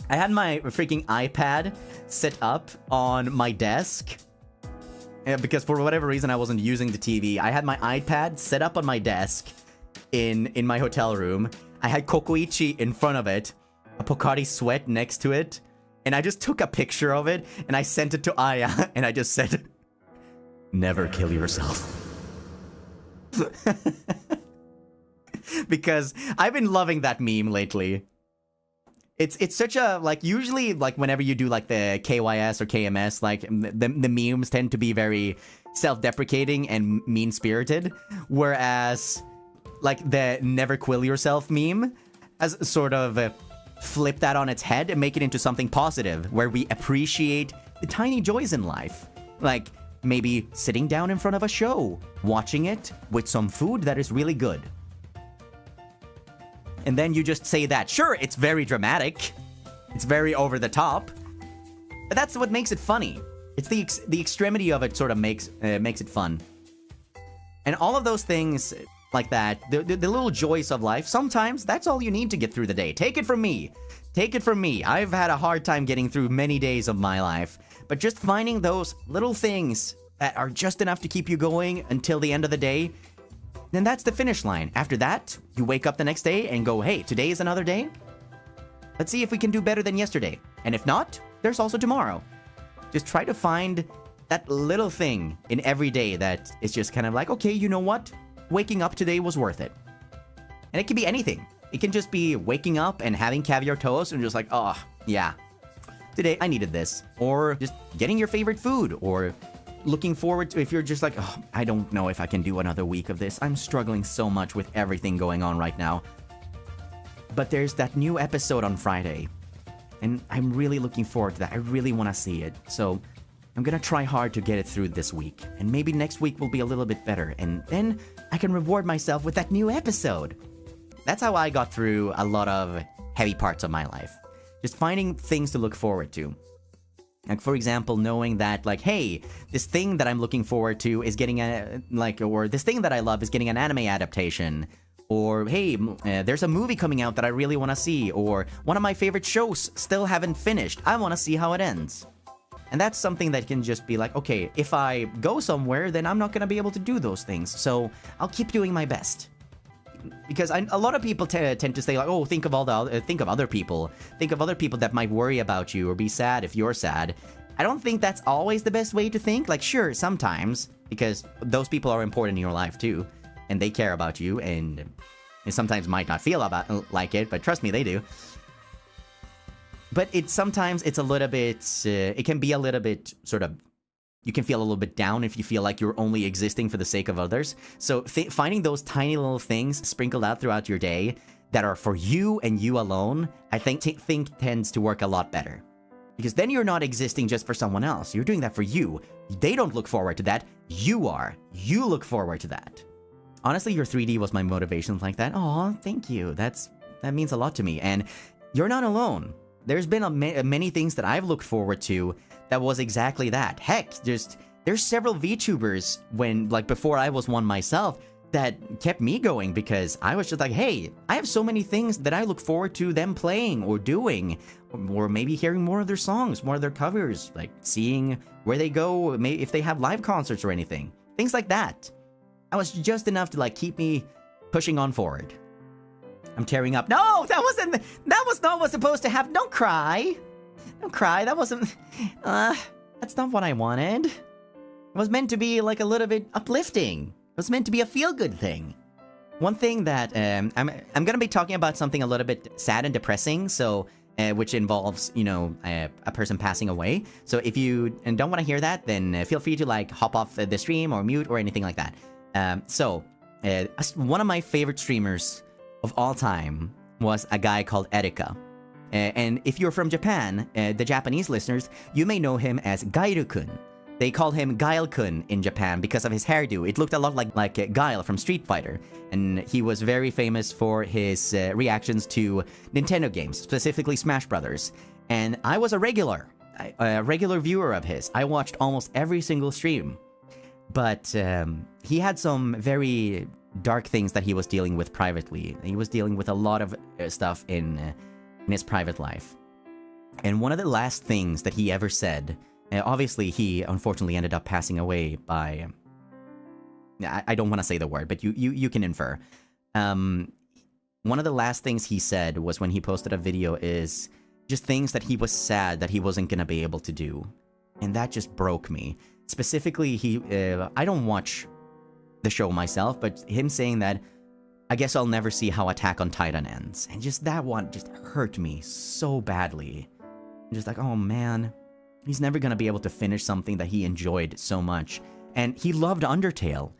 I had my freaking iPad set up on my desk. Because for whatever reason I wasn't using the TV. I had my iPad set up on my desk in my hotel room. I had Kokoichi in front of it, a Pocari Sweat next to it, and I just took a picture of it and I sent it to Aya and I just said, "Never kill yourself." Because I've been loving that meme lately. It's such a, like, usually, like, whenever you do, like, the KYS or KMS, like, the memes tend to be very self-deprecating and mean-spirited, whereas, like, the never kill yourself meme has sort of flipped that on its head and make it into something positive, where we appreciate the tiny joys in life. Like, maybe sitting down in front of a show, watching it with some food that is really good. And then you just say that. Sure, it's very dramatic. It's very over the top. But that's what makes it funny. It's the extremity of it sort of makes it fun. And all of those things like that, the little joys of life, sometimes that's all you need to get through the day. Take it from me. Take it from me. I've had a hard time getting through many days of my life. But just finding those little things that are just enough to keep you going until the end of the day, then that's the finish line. After that, you wake up the next day and go, hey, today is another day. Let's see if we can do better than yesterday. And if not, there's also tomorrow. Just try to find that little thing in every day that is just kind of like, okay, you know what? Waking up today was worth it. And it can be anything. It can just be waking up and having caviar toast and just like, oh, yeah, today I needed this. Or just getting your favorite food, or looking forward to, if you're just like, oh, I don't know if I can do another week of this. I'm struggling so much with everything going on right now. But there's that new episode on Friday, and I'm really looking forward to that. I really want to see it. So I'm gonna try hard to get it through this week. And maybe next week will be a little bit better. And then I can reward myself with that new episode. That's how I got through a lot of heavy parts of my life. Just finding things to look forward to. Like, for example, knowing that, like, hey, this thing that I'm looking forward to is getting a, like, or this thing that I love is getting an anime adaptation. Or, hey, there's a movie coming out that I really want to see. Or one of my favorite shows still haven't finished. I want to see how it ends. And that's something that can just be like, okay, if I go somewhere, then I'm not going to be able to do those things. So I'll keep doing my best. Because a lot of people tend to say, like, oh, think of other people. Think of other people that might worry about you or be sad if you're sad. I don't think that's always the best way to think. Like, sure, sometimes, because those people are important in your life too, and they care about you, and sometimes might not feel like it, but trust me, they do. But sometimes it's a little bit, it can be a little bit sort of, you can feel a little bit down if you feel like you're only existing for the sake of others. So finding those tiny little things sprinkled out throughout your day that are for you and you alone, I think tends to work a lot better. Because then you're not existing just for someone else. You're doing that for you. They don't look forward to that. You are. You look forward to that. Honestly, your 3D was my motivation like that. Oh, thank you. That means a lot to me. And you're not alone. There's been many things that I've looked forward to that was exactly that. Heck, there's several VTubers before I was one myself that kept me going, because I was just like, hey, I have so many things that I look forward to them playing or doing, or maybe hearing more of their songs, more of their covers, like seeing where they go, maybe if they have live concerts or anything, things like that. That was just enough to like keep me pushing on forward. I'm tearing up. No, that was not what's supposed to happen. Don't cry. Don't cry. That wasn't, that's not what I wanted. It was meant to be like a little bit uplifting. It was meant to be a feel-good thing. One thing that, I'm gonna be talking about something a little bit sad and depressing, so, which involves, you know, a person passing away. So if you don't want to hear that, then feel free to like hop off the stream or mute or anything like that. One of my favorite streamers of all time was a guy called Erika. And if you're from Japan, the Japanese listeners, you may know him as Gairu-kun. They called him Guile-kun in Japan because of his hairdo. It looked a lot like Guile from Street Fighter. And he was very famous for his reactions to Nintendo games, specifically Smash Brothers. And I was a regular viewer of his. I watched almost every single stream. But he had some very dark things that he was dealing with privately. He was dealing with a lot of stuff in his private life. And one of the last things that he ever said, obviously he unfortunately ended up passing away by, I don't want to say the word, but you can infer. One of the last things he said was when he posted a video is just things that he was sad that he wasn't going to be able to do. And that just broke me. Specifically, I don't watch the show myself, but him saying that, I guess I'll never see how Attack on Titan ends. And just that one just hurt me so badly. Just like, oh man, he's never gonna be able to finish something that he enjoyed so much. And he loved Undertale.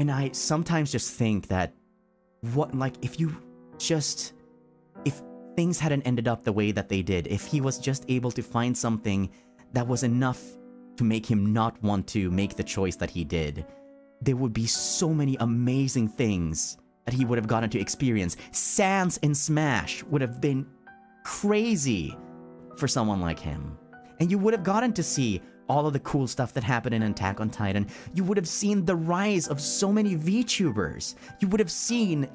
And I sometimes just think that, if things hadn't ended up the way that they did, if he was just able to find something that was enough to make him not want to make the choice that he did, there would be so many amazing things that he would have gotten to experience. Sans in Smash would have been crazy for someone like him. And you would have gotten to see all of the cool stuff that happened in Attack on Titan. You would have seen the rise of so many VTubers. You would have seen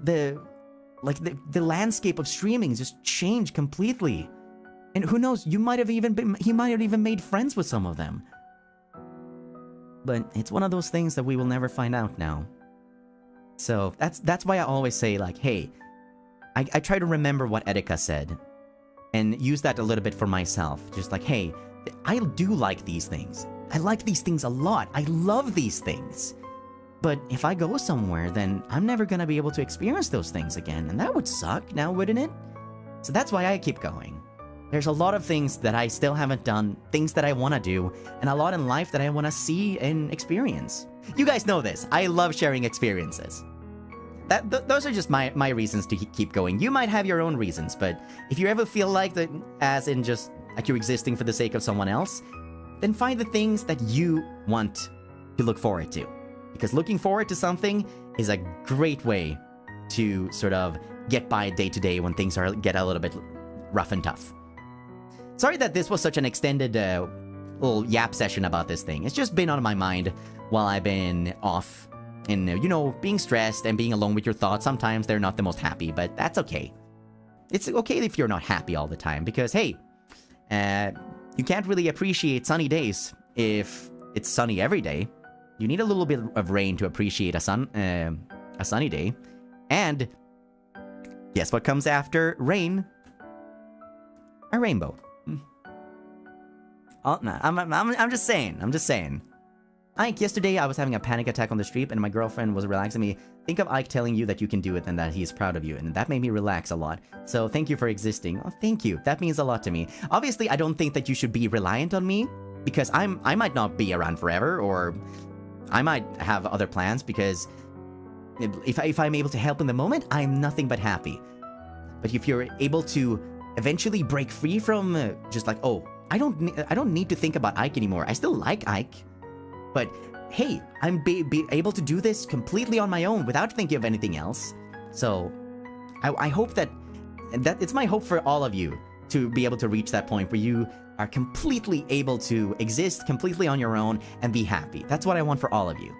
the landscape of streaming just change completely. And who knows, he might have even made friends with some of them. But it's one of those things that we will never find out now. So that's why I always say, like, hey, I try to remember what Erika said and use that a little bit for myself. Just like, hey, I do like these things. I like these things a lot. I love these things. But if I go somewhere, then I'm never going to be able to experience those things again. And that would suck now, wouldn't it? So that's why I keep going. There's a lot of things that I still haven't done, things that I want to do, and a lot in life that I want to see and experience. You guys know this. I love sharing experiences. Those are just my reasons to keep going. You might have your own reasons, but if you ever feel like that, as in just like you're existing for the sake of someone else, then find the things that you want to look forward to. Because looking forward to something is a great way to sort of get by day to day when things get a little bit rough and tough. Sorry that this was such an extended little yap session about this thing. It's just been on my mind while I've been off. And, being stressed and being alone with your thoughts, sometimes they're not the most happy, but that's okay. It's okay if you're not happy all the time, because, hey, you can't really appreciate sunny days if it's sunny every day. You need a little bit of rain to appreciate a sunny day. And guess what comes after rain? A rainbow. Oh, no, I'm just saying. Ike, yesterday I was having a panic attack on the street and my girlfriend was relaxing me. Think of Ike telling you that you can do it and that he's proud of you, and that made me relax a lot. So thank you for existing. Oh, thank you. That means a lot to me. Obviously, I don't think that you should be reliant on me, because I might not be around forever, or I might have other plans, because if I'm able to help in the moment, I'm nothing but happy. But if you're able to eventually break free from just like, oh, I don't need to think about Ike anymore. I still like Ike. But hey, I'm be able to do this completely on my own without thinking of anything else. So I hope that it's my hope for all of you to be able to reach that point where you are completely able to exist completely on your own and be happy. That's what I want for all of you.